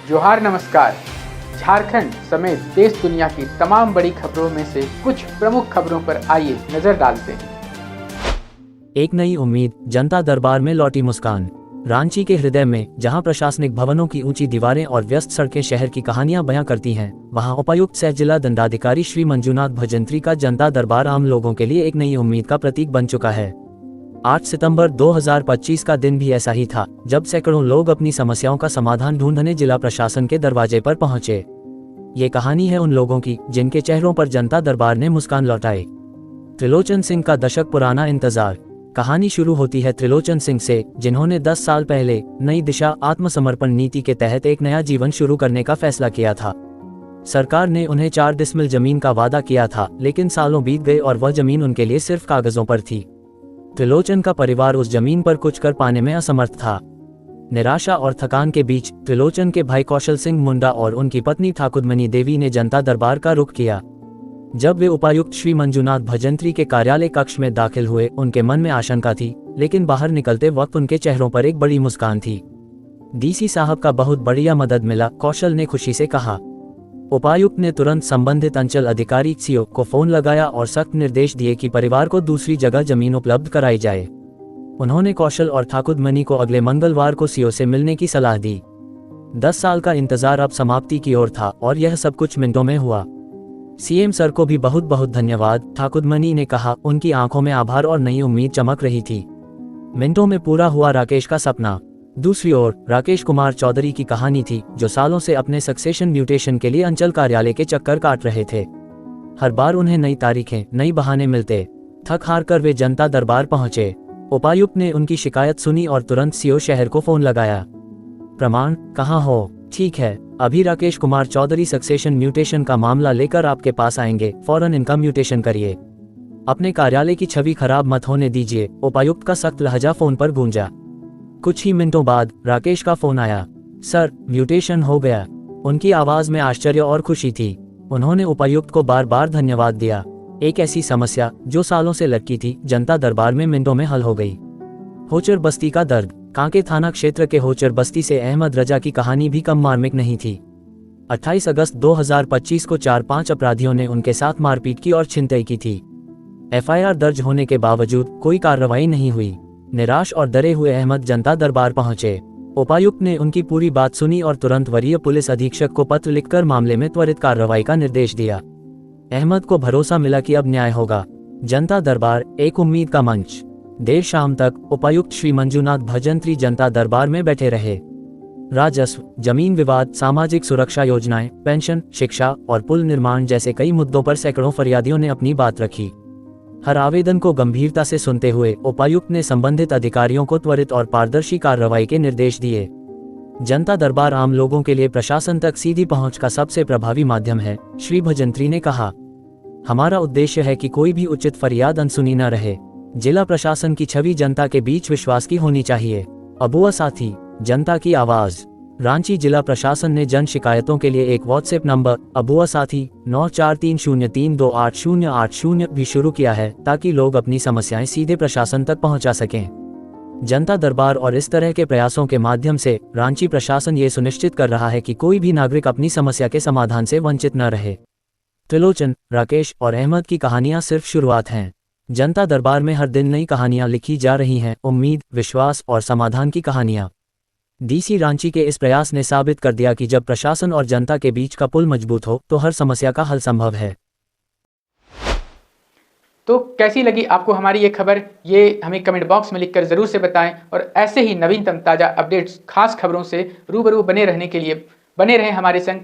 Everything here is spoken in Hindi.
जोहार नमस्कार। झारखंड समेत देश दुनिया की तमाम बड़ी खबरों में से कुछ प्रमुख खबरों पर आइए नजर डालते हैं। एक नई उम्मीद, जनता दरबार में लौटी मुस्कान। रांची के हृदय में, जहां प्रशासनिक भवनों की ऊंची दीवारें और व्यस्त सड़कें शहर की कहानियां बयां करती हैं, वहां उपायुक्त सह जिला दंडाधिकारी श्री मंजूनाथ भजंत्री का जनता दरबार आम लोगों के लिए एक नई उम्मीद का प्रतीक बन चुका है। 8 सितंबर 2025 का दिन भी ऐसा ही था, जब सैकड़ों लोग अपनी समस्याओं का समाधान ढूंढने जिला प्रशासन के दरवाजे पर पहुंचे। ये कहानी है उन लोगों की जिनके चेहरों पर जनता दरबार ने मुस्कान लौटाई। त्रिलोचन सिंह का दशक पुराना इंतजार। कहानी शुरू होती है त्रिलोचन सिंह से, जिन्होंने 10 साल पहले नई दिशा आत्मसमर्पण नीति के तहत एक नया जीवन शुरू करने का फैसला किया था। सरकार ने उन्हें 4 डिसमिल जमीन का वादा किया था, लेकिन सालों बीत गए और वह जमीन उनके लिए सिर्फ कागजों पर थी। त्रिलोचन का परिवार उस जमीन पर कुछ कर पाने में असमर्थ था। निराशा और थकान के बीच त्रिलोचन के भाई कौशल सिंह मुंडा और उनकी पत्नी ठाकुरमणि देवी ने जनता दरबार का रुख किया। जब वे उपायुक्त श्री मंजूनाथ भजंत्री के कार्यालय कक्ष में दाखिल हुए, उनके मन में आशंका थी, लेकिन बाहर निकलते वक्त उनके चेहरों पर एक बड़ी मुस्कान थी। डीसी साहब का बहुत बढ़िया मदद मिला, कौशल ने खुशी से कहा। उपायुक्त ने तुरंत संबंधित अंचल अधिकारी सीओ को फोन लगाया और सख्त निर्देश दिए कि परिवार को दूसरी जगह जमीन उपलब्ध कराई जाए। उन्होंने कौशल और ठाकुरमणि को अगले मंगलवार को सीओ से मिलने की सलाह दी। 10 साल का इंतजार अब समाप्ति की ओर था और यह सब कुछ मिनटों में हुआ। सीएम सर को भी बहुत बहुत धन्यवाद, ठाकुरमणि ने कहा। उनकी आंखों में आभार और नई उम्मीद चमक रही थी। मिनटों में पूरा हुआ राकेश का सपना। दूसरी ओर राकेश कुमार चौधरी की कहानी थी, जो सालों से अपने सक्सेशन म्यूटेशन के लिए अंचल कार्यालय के चक्कर काट रहे थे। हर बार उन्हें नई तारीखें, नई बहाने मिलते। थक हार कर वे जनता दरबार पहुंचे। उपायुक्त ने उनकी शिकायत सुनी और तुरंत सीओ शहर को फोन लगाया। प्रमाण कहाँ हो? ठीक है, अभी राकेश कुमार चौधरी सक्सेशन म्यूटेशन का मामला लेकर आपके पास आएंगे, फौरन इनका म्यूटेशन करिए। अपने कार्यालय की छवि खराब मत होने दीजिए, उपायुक्त का सख्त लहजा फोन पर गूंजा। कुछ ही मिनटों बाद राकेश का फोन आया। सर, म्यूटेशन हो गया। उनकी आवाज में आश्चर्य और खुशी थी। उन्होंने उपायुक्त को बार बार धन्यवाद दिया। एक ऐसी समस्या जो सालों से लटकी थी, जनता दरबार में मिनटों में हल हो गई। होचर बस्ती का दर्द। कांके थाना क्षेत्र के होचर बस्ती से अहमद रजा की कहानी भी कम मार्मिक नहीं थी। 28 अगस्त 2025 को 4-5 अपराधियों ने उनके साथ मारपीट की और छिनतई की थी। एफआईआर दर्ज होने के बावजूद कोई कार्रवाई नहीं हुई। निराश और डरे हुए अहमद जनता दरबार पहुंचे। उपायुक्त ने उनकी पूरी बात सुनी और तुरंत वरीय पुलिस अधीक्षक को पत्र लिखकर मामले में त्वरित कार्रवाई का निर्देश दिया। अहमद को भरोसा मिला कि अब न्याय होगा। जनता दरबार एक उम्मीद का मंच। देर शाम तक उपायुक्त श्री मंजूनाथ भजंत्री जनता दरबार में बैठे रहे। राजस्व, जमीन विवाद, सामाजिक सुरक्षा योजनाएं, पेंशन, शिक्षा और पुल निर्माण जैसे कई मुद्दों पर सैकड़ों फरियादियों ने अपनी बात रखी। हर आवेदन को गंभीरता से सुनते हुए उपायुक्त ने संबंधित अधिकारियों को त्वरित और पारदर्शी कार्रवाई के निर्देश दिए। जनता दरबार आम लोगों के लिए प्रशासन तक सीधी पहुंच का सबसे प्रभावी माध्यम है, श्री भजंत्री ने कहा। हमारा उद्देश्य है कि कोई भी उचित फरियाद अनसुनी न रहे। जिला प्रशासन की छवि जनता के बीच विश्वास की होनी चाहिए। अबुआ साथी, जनता की आवाज। रांची जिला प्रशासन ने जन शिकायतों के लिए एक व्हाट्सएप नंबर अबुआ साथी 9430328080 भी शुरू किया है, ताकि लोग अपनी समस्याएं सीधे प्रशासन तक पहुंचा सकें। जनता दरबार और इस तरह के प्रयासों के माध्यम से रांची प्रशासन ये सुनिश्चित कर रहा है कि कोई भी नागरिक अपनी समस्या के समाधान से वंचित न रहे। त्रिलोचन, राकेश और अहमद की कहानियां सिर्फ शुरुआत हैं। जनता दरबार में हर दिन नई कहानियां लिखी जा रही हैं, उम्मीद, विश्वास और समाधान की कहानियां। डीसी रांची के इस प्रयास ने साबित कर दिया कि जब प्रशासन और जनता के बीच का पुल मजबूत हो, तो हर समस्या का हल संभव है। तो कैसी लगी आपको हमारी ये खबर, ये हमें कमेंट बॉक्स में लिखकर जरूर से बताएं। और ऐसे ही नवीनतम ताजा अपडेट्स, खास खबरों से रूबरू बने रहने के लिए बने रहें हमारे संग।